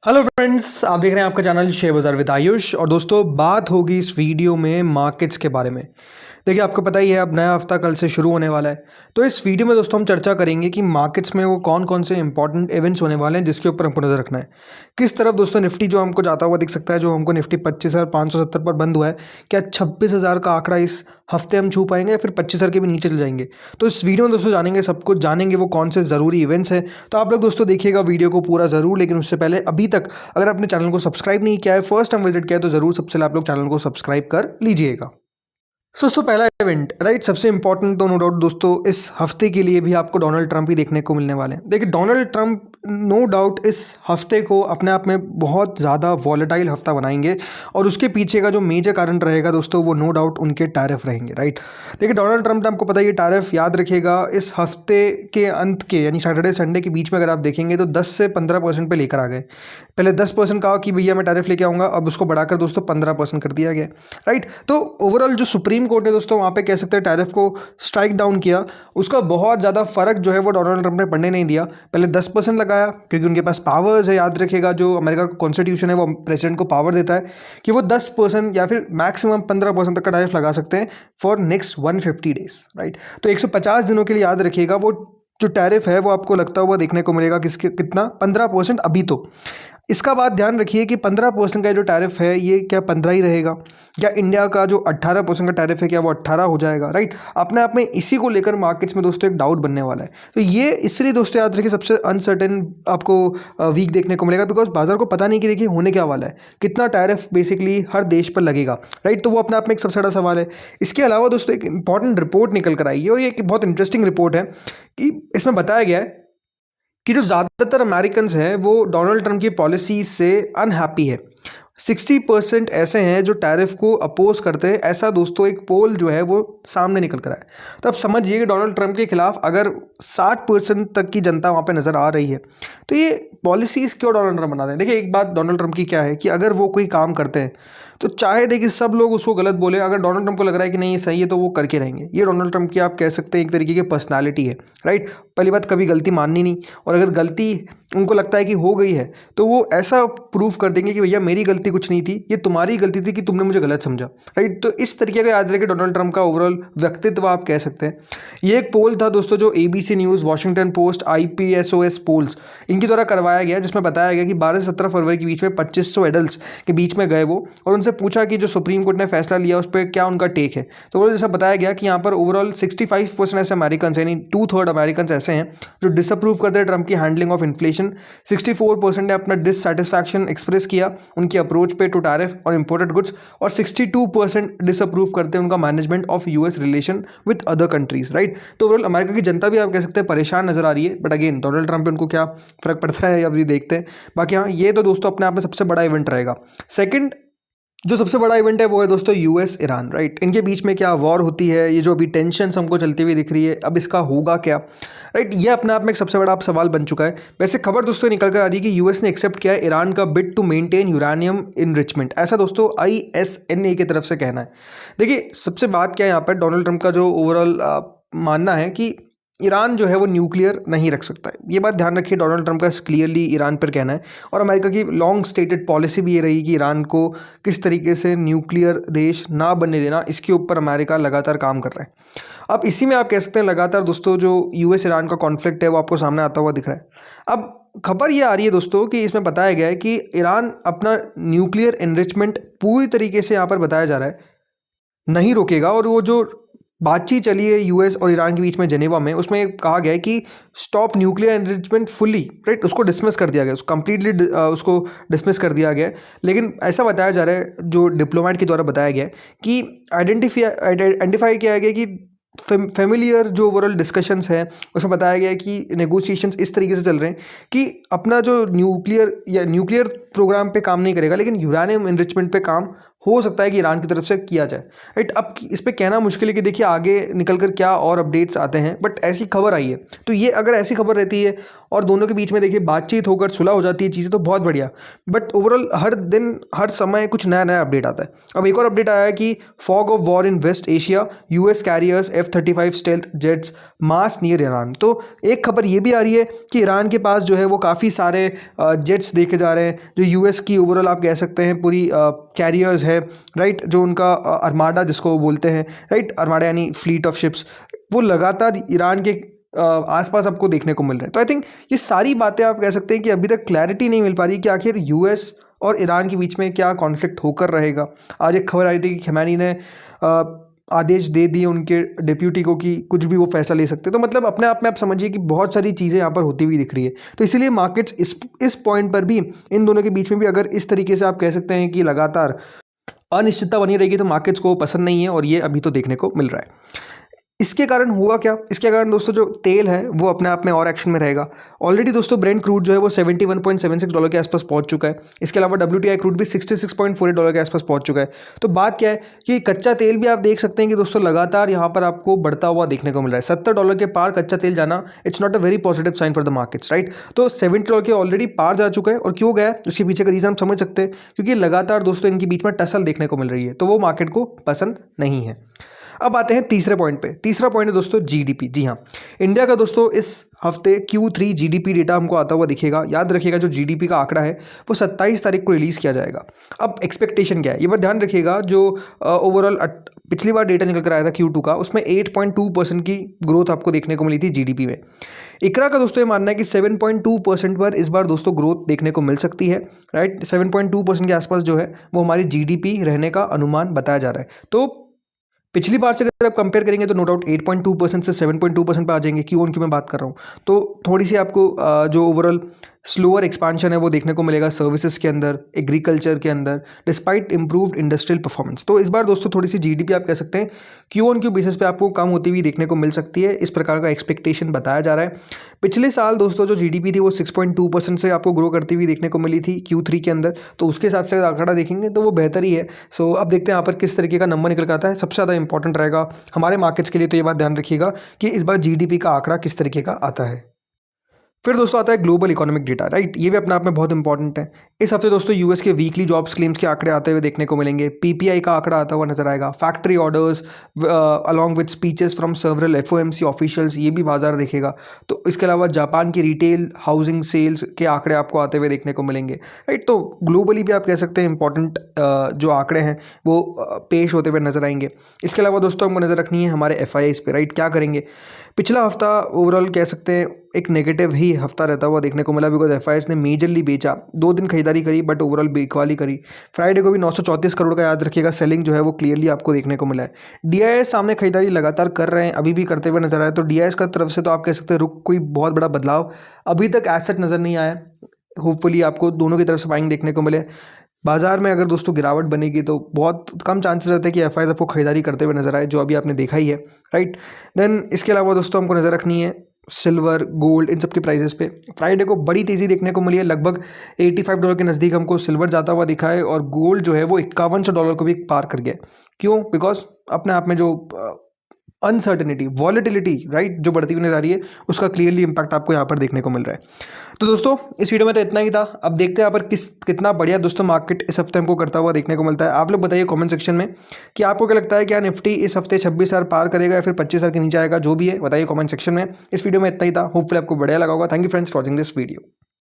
Hello friends, आप देख रहे हैं आपका चैनल शेयर बाजार विद आयुष। और दोस्तों, बात होगी इस वीडियो में मार्केट्स के बारे में। देखिए, आपको पता ही है अब नया हफ्ता कल से शुरू होने वाला है। तो इस वीडियो में दोस्तों हम चर्चा करेंगे कि मार्केट्स में वो कौन कौन से इंपॉर्टेंट इवेंट्स होने वाले हैं जिसके ऊपर हमको नजर रखना है। किस तरफ दोस्तों निफ्टी जो हमको जाता हुआ दिख सकता है, जो हमको निफ्टी 25,570 पर बंद हुआ है, क्या 26,000 का आंकड़ा इस हफ्ते हम छू पाएंगे या फिर 25,000 के भी नीचे चल जाएंगे। तो इस वीडियो में दोस्तों जानेंगे, सब कुछ जानेंगे वो कौन से ज़रूरी इवेंट्स हैं। तो आप लोग दोस्तों देखिएगा वीडियो को पूरा ज़रूर, लेकिन उससे पहले अभी तक अगर आपने चैनल को सब्सक्राइब नहीं किया है, फर्स्ट टाइम विजिट किया है, तो ज़रूर सबसे पहले आप लोग चैनल को सब्सक्राइब कर लीजिएगा। दोस्तों, पहला इवेंट राइट, सबसे इंपॉर्टेंट तो नो डाउट दोस्तों इस हफ्ते के लिए भी आपको डोनाल्ड ट्रंप ही देखने को मिलने वाले हैं। देखिए, डोनाल्ड ट्रंप नो डाउट इस हफ्ते को अपने आप में बहुत ज़्यादा वॉलेटाइल हफ्ता बनाएंगे और उसके पीछे का जो मेजर कारण रहेगा दोस्तों, वो नो डाउट उनके टैरिफ रहेंगे। राइट, देखिए डोनाल्ड ट्रंप ने, आपको पता है ये टैरिफ याद रखिएगा, इस हफ्ते के अंत के यानी सैटरडे संडे के बीच में अगर आप देखेंगे तो 10 से 15% पे लेकर आ गए। पहले 10% कहा कि भैया मैं टैरिफ लेके आऊँगा, अब उसको बढ़ाकर दोस्तों 15% कर दिया गया। राइट, तो ओवरऑल जो सुप्रीम कोर्ट ने दोस्तों वहाँ पे कह सकते हैं टैरिफ को स्ट्राइक डाउन किया, उसका बहुत ज़्यादा फर्क जो है वो डोनाल्ड ट्रंप ने पड़ने नहीं दिया। पहले 10% लगाया क्योंकि उनके पास पावर्स है। याद रखिएगा, जो अमेरिका का कॉन्स्टिट्यूशन है वो प्रेसिडेंट को पावर देता है कि वो 10% या फिर मैक्सिमम 15% तक का टैरिफ लगा सकते हैं फॉर नेक्स्ट 150 डेज। राइट, तो 150 दिनों के लिए याद रखिएगा वो जो टैरिफ है वो आपको लगता हुआ देखने को मिलेगा। किसके कितना? 15% अभी तो। इसका बात ध्यान रखिए कि 15% का जो टैरिफ है ये क्या 15 ही रहेगा, या इंडिया का जो 18% का टैरिफ है क्या वो 18 हो जाएगा। राइट, अपने आप में इसी को लेकर मार्केट्स में दोस्तों एक डाउट बनने वाला है। तो ये इसलिए दोस्तों याद रखिए सबसे अनसर्टेन आपको वीक देखने को मिलेगा, बिकॉज बाजार को पता नहीं कि देखिए होने क्या वाला है, कितना टैरिफ बेसिकली हर देश पर लगेगा। राइट, तो वो अपने आप में एक सबसे बड़ा सवाल है। इसके अलावा दोस्तों एक इंपॉर्टेंट रिपोर्ट निकल कर आई है और ये एक बहुत इंटरेस्टिंग रिपोर्ट है कि इसमें बताया गया है कि जो ज़्यादातर अमेरिकन्स हैं वो डोनाल्ड ट्रंप की पॉलिसी से अनहैप्पी है। 60% ऐसे हैं जो टैरिफ को अपोज करते हैं, ऐसा दोस्तों एक पोल जो है वो सामने निकल कर आया। तो अब समझिए कि डोनाल्ड ट्रंप के खिलाफ अगर 60% तक की जनता वहाँ पे नज़र आ रही है, तो ये पॉलिसीज़ क्यों डोनाल्ड ट्रंप बनाते हैं। देखिए, एक बात डोनाल्ड ट्रंप की क्या है कि अगर वो कोई काम करते हैं तो चाहे देखिए सब लोग उसको गलत बोले, अगर डोनाल्ड ट्रंप को लग रहा है कि नहीं ये सही है तो वो करके रहेंगे। ये डोनाल्ड ट्रंप की आप कह सकते हैं एक तरीके की पर्सनालिटी है। राइट, पहली बात कभी गलती माननी नहीं, और अगर गलती उनको लगता है कि हो गई है तो वो ऐसा प्रूफ कर देंगे कि भैया मेरी गलती कुछ नहीं थी, ये तुम्हारी गलती थी कि तुमने मुझे गलत समझा। राइट, तो इस तरीके का याद रखिए डोनाल्ड ट्रंप का ओवरऑल व्यक्तित्व आप कह सकते हैं। ये एक पोल था दोस्तों जो ABC news, Washington Post, IPSOS polls इनके द्वारा करवाया गया, जिसमें बताया गया कि 12 से 17 फरवरी के बीच में 2500 एडल्ट्स के बीच में गए वो, और उनसे पूछा कि जो सुप्रीम कोर्ट ने फैसला लिया उस पर क्या उनका टेक है। तो वो जैसा बताया गया कि यहाँ पर ओवरऑल 65% ऐसे अमेरिकन यानी 2/3 अमेरिकन ऐसे हैं जो डिसअप्रूव करते हैं ट्रंप की हैंडलिंग ऑफ इन्फ्लेशन। 64% ने अपना डिससेटिस्फैक्शन एक्सप्रेस किया उनकी अप्रोच पे टू टैरिफ और इंपोर्टेड गुड्स, और 62% डिसअप्रूव करते हैं उनका management of US relation with other countries. Right, तो ओवरऑल अमेरिका की जनता भी आप कह सकते हैं परेशान नजर आ रही है, बट अगेन डोनाल्ड ट्रंप पे उनको क्या फर्क पड़ता है अभी देखते हैं। बाकी हाँ, ये तो दोस्तों अपने आप में सबसे बड़ा इवेंट रहेगा। सेकंड जो सबसे बड़ा इवेंट है वो है दोस्तों US ईरान। राइट, इनके बीच में क्या वॉर होती है, ये जो अभी टेंशन हमको चलती हुई दिख रही है, अब इसका होगा क्या। राइट, ये अपने आप में एक सबसे बड़ा सवाल बन चुका है। वैसे खबर दोस्तों निकल कर आ रही है कि US ने एक्सेप्ट किया है ईरान का bid to maintain uranium enrichment, ऐसा दोस्तों ISNA की तरफ से कहना है। देखिए, सबसे बात क्या है यहाँ पर, डोनाल्ड ट्रंप का जो ओवरऑल मानना है कि ईरान जो है वो न्यूक्लियर नहीं रख सकता है। ये बात ध्यान रखिए, डोनाल्ड ट्रंप का क्लियरली ईरान पर कहना है, और अमेरिका की लॉन्ग स्टेटेड पॉलिसी भी ये रही कि ईरान को किस तरीके से न्यूक्लियर देश ना बनने देना, इसके ऊपर अमेरिका लगातार काम कर रहा है। अब इसी में आप कह सकते हैं लगातार दोस्तों जो US ईरान का कॉन्फ्लिक्ट है वो आपको सामने आता हुआ दिख रहा है। अब खबर ये आ रही है दोस्तों कि इसमें बताया गया है कि ईरान अपना न्यूक्लियर एनरिचमेंट पूरी तरीके से यहाँ पर बताया जा रहा है नहीं रोकेगा, और वो जो बातचीत चली है US और ईरान के बीच में जेनेवा में, उसमें कहा गया है कि stop nuclear enrichment fully. Right, उसको डिसमिस कर दिया गया, उसको कंप्लीटली उसको डिसमिस कर दिया गया है। लेकिन ऐसा बताया जा रहा है, जो डिप्लोमेट के द्वारा बताया गया है कि आइडेंटिफाई किया गया कि फेमिलियर जो ओवरऑल डिस्कशंस है उसमें बताया गया है कि नेगोशिएशंस इस तरीके से चल रहे हैं कि अपना जो न्यूक्लियर प्रोग्राम पे काम नहीं करेगा, लेकिन यूरेनियम इनरिचमेंट पे काम हो सकता है कि ईरान की तरफ से किया जाए, राइट। अब इस पे कहना मुश्किल है कि देखिए आगे निकल कर क्या और अपडेट्स आते हैं, बट ऐसी खबर आई है। तो ये अगर ऐसी खबर रहती है और दोनों के बीच में देखिए बातचीत होकर सुलह हो जाती है चीज़ें, तो बहुत बढ़िया। बट ओवरऑल हर दिन हर समय कुछ नया नया अपडेट आता है। अब एक और अपडेट आया है कि fog of war in West Asia, US carriers F-35 stealth jets mass near Iran. तो एक खबर ये भी आ रही है कि ईरान के पास जो है वो काफ़ी सारे जेट्स देखे जा रहे हैं, जो यूएस की ओवरऑल आप कह सकते हैं पूरी कैरियर्स है, राइट, जो उनका अरमाडा जिसको वो बोलते हैं, राइट, अरमाडा यानी फ्लीट ऑफ शिप्स, वो लगातार ईरान के आसपास आपको देखने को मिल रहे हैं। तो आई थिंक ये सारी बातें आप कह सकते हैं कि अभी तक क्लैरिटी नहीं मिल पा रही कि आखिर यूएस और ईरान के बीच में क्या कॉन्फ्लिक्ट होकर रहेगा। आज एक खबर आई थी कि खमैनी ने आदेश दे दिए उनके डिप्यूटी को कि कुछ भी वो फैसला ले सकते हैं। तो मतलब अपने आप में आप समझिए कि बहुत सारी चीज़ें यहाँ पर होती हुई दिख रही है। तो इसीलिए मार्केट्स इस पॉइंट पर भी, इन दोनों के बीच में भी अगर इस तरीके से आप कह सकते हैं कि लगातार अनिश्चितता बनी रहेगी, तो मार्केट्स को पसंद नहीं है, और ये अभी तो देखने को मिल रहा है। इसके कारण हुआ क्या? इसके कारण दोस्तों जो तेल है वो अपने आप में और एक्शन में रहेगा। ऑलरेडी दोस्तों ब्रेंट क्रूड जो है वो $71.76 के आसपास पहुंच चुका है। इसके अलावा WTI क्रूड भी $66.48 के आसपास पहुंच चुका है। तो बात क्या है कि कच्चा तेल भी आप देख सकते हैं कि दोस्तों लगातार यहाँ पर आपको बढ़ता हुआ देखने को मिल रहा है। $70 के पार कच्चा तेल जाना, it's not a very positive sign for the markets, right. तो $70 के ऑलरेडी पार जा चुका है, और क्यों गया उसके पीछे का रीज़न हम समझ सकते हैं, क्योंकि लगातार दोस्तों इनके बीच में टसल देखने को मिल रही है, तो वो मार्केट को पसंद नहीं है। अब आते हैं तीसरे पॉइंट पे। तीसरा पॉइंट है दोस्तों जीडीपी। जी हाँ, इंडिया का दोस्तों इस हफ्ते Q3 जीडीपी डेटा हमको आता हुआ दिखेगा। याद रखिएगा जो जीडीपी का आंकड़ा है वो 27 तारीख को रिलीज़ किया जाएगा। अब एक्सपेक्टेशन क्या है ये बात ध्यान रखिएगा। जो ओवरऑल पिछली बार डेटा निकल कर आया था Q2 का, उसमें 8.2% की ग्रोथ आपको देखने को मिली थी जीडीपी में। इकरा का दोस्तों ये मानना है कि 7.2% पर इस बार दोस्तों ग्रोथ देखने को मिल सकती है, राइट। 7.2% के आसपास जो है वो हमारी जीडीपी रहने का अनुमान बताया जा रहा है। तो पिछली बार से अगर आप कंपेयर करेंगे तो नो डाउट 8.2% से 7.2% पे आ जाएंगे। क्यों उनकी मैं बात कर रहा हूँ, तो थोड़ी सी आपको जो ओवरऑल स्लोअर एक्सपांशन है वो देखने को मिलेगा सर्विसेज के अंदर, एग्रीकल्चर के अंदर, डिस्पाइट इंप्रूव्ड इंडस्ट्रियल परफॉर्मेंस। तो इस बार दोस्तों थोड़ी सी जीडीपी आप कह सकते हैं Q-on-Q बेसिस पे आपको कम होती हुई देखने को मिल सकती है। इस प्रकार का एक्सपेक्टेशन बताया जा रहा है। पिछले साल दोस्तों जो जीडीपी थी वो 6.2% से आपको ग्रो करती हुई देखने को मिली थी Q3 के अंदर, तो उसके हिसाब से आंकड़ा देखेंगे तो वो बेहतर ही है। सो अब देखते हैं यहाँ पर किस तरीके का नंबर निकल कर आता है। सबसे ज़्यादा इंपॉर्टेंट रहेगा हमारे मार्केट्स के लिए तो ये बात ध्यान रखिएगा कि इस बार जीडीपी का आंकड़ा किस तरीके का आता है। फिर दोस्तों आता है ग्लोबल इकोनॉमिक डेटा, राइट। ये भी अपने आप में बहुत इंपॉर्टेंट है। इस हफ्ते दोस्तों यूएस के वीकली जॉब्स क्लेम्स के आंकड़े आते हुए देखने को मिलेंगे। पीपीआई का आंकड़ा आता हुआ नजर आएगा। Factory orders along with speeches from several FOMC officials, ये भी बाजार देखेगा। तो इसके अलावा जापान की रिटेल हाउसिंग सेल्स के आंकड़े आपको आते हुए देखने को मिलेंगे, राइट। तो ग्लोबली भी आप कह सकते हैं इंपॉर्टेंट जो आंकड़े हैं वो पेश होते हुए नजर आएंगे। इसके अलावा दोस्तों हमको नज़र रखनी है हमारे FIIs पे, राइट। क्या करेंगे? पिछला हफ्ता ओवरऑल कह सकते हैं एक नेगेटिव ही हफ्ता रहता हुआ देखने को मिला, बिकॉज FIIs ने मेजरली बेचा। 2 दिन खरीदारी करी बट ओवरऑल बिकवाली करी। फ्राइडे को भी 934 करोड़ का याद रखिएगा सेलिंग जो है वो क्लियरली आपको देखने को मिला है। DIIs सामने खरीदारी लगातार कर रहे हैं, अभी भी करते हुए नजर आए। तो DIIs का तरफ से तो आप कह सकते हैं रुक कोई बहुत बड़ा बदलाव अभी तक एज सच नज़र नहीं आया। होपफुली आपको दोनों की तरफ से बाइंग देखने को मिले। बाजार में अगर दोस्तों गिरावट बनेगी तो बहुत कम चांसेस रहते हैं कि FIIs आपको खरीदारी करते हुए नजर आए, जो अभी आपने देखा ही है, राइट। देन इसके अलावा दोस्तों हमको नज़र रखनी है सिल्वर, गोल्ड, इन सब के प्राइसेस पे। फ्राइडे को बड़ी तेज़ी देखने को मिली है, लगभग $85 के नज़दीक हमको सिल्वर जाता हुआ दिखा है, और गोल्ड जो है वो $5100 को भी पार कर गया। क्यों? बिकॉज अपने आप में जो अनसर्टेनिटी, वॉलेटिलिटी, राइट, जो बढ़ती हुई नजर आ रही है, उसका क्लियरली इंपैक्ट आपको यहाँ पर देखने को मिल रहा है। तो दोस्तों इस वीडियो में तो इतना ही था। अब देखते हैं यहाँ पर कितना बढ़िया दोस्तों मार्केट इस हफ्ते हमको करता हुआ देखने को मिलता है। आप लोग बताइए कमेंट सेक्शन में कि आपको क्या लगता है, क्या निफ्टी इस हफ्ते 26,000 पार करेगा या फिर 25,000 के नीचे आएगा? जो भी है बताइए कमेंट सेक्शन में। इस वीडियो में इतना ही था। होपफुली आपको बढ़िया लगा होगा। Thank you friends for watching this video.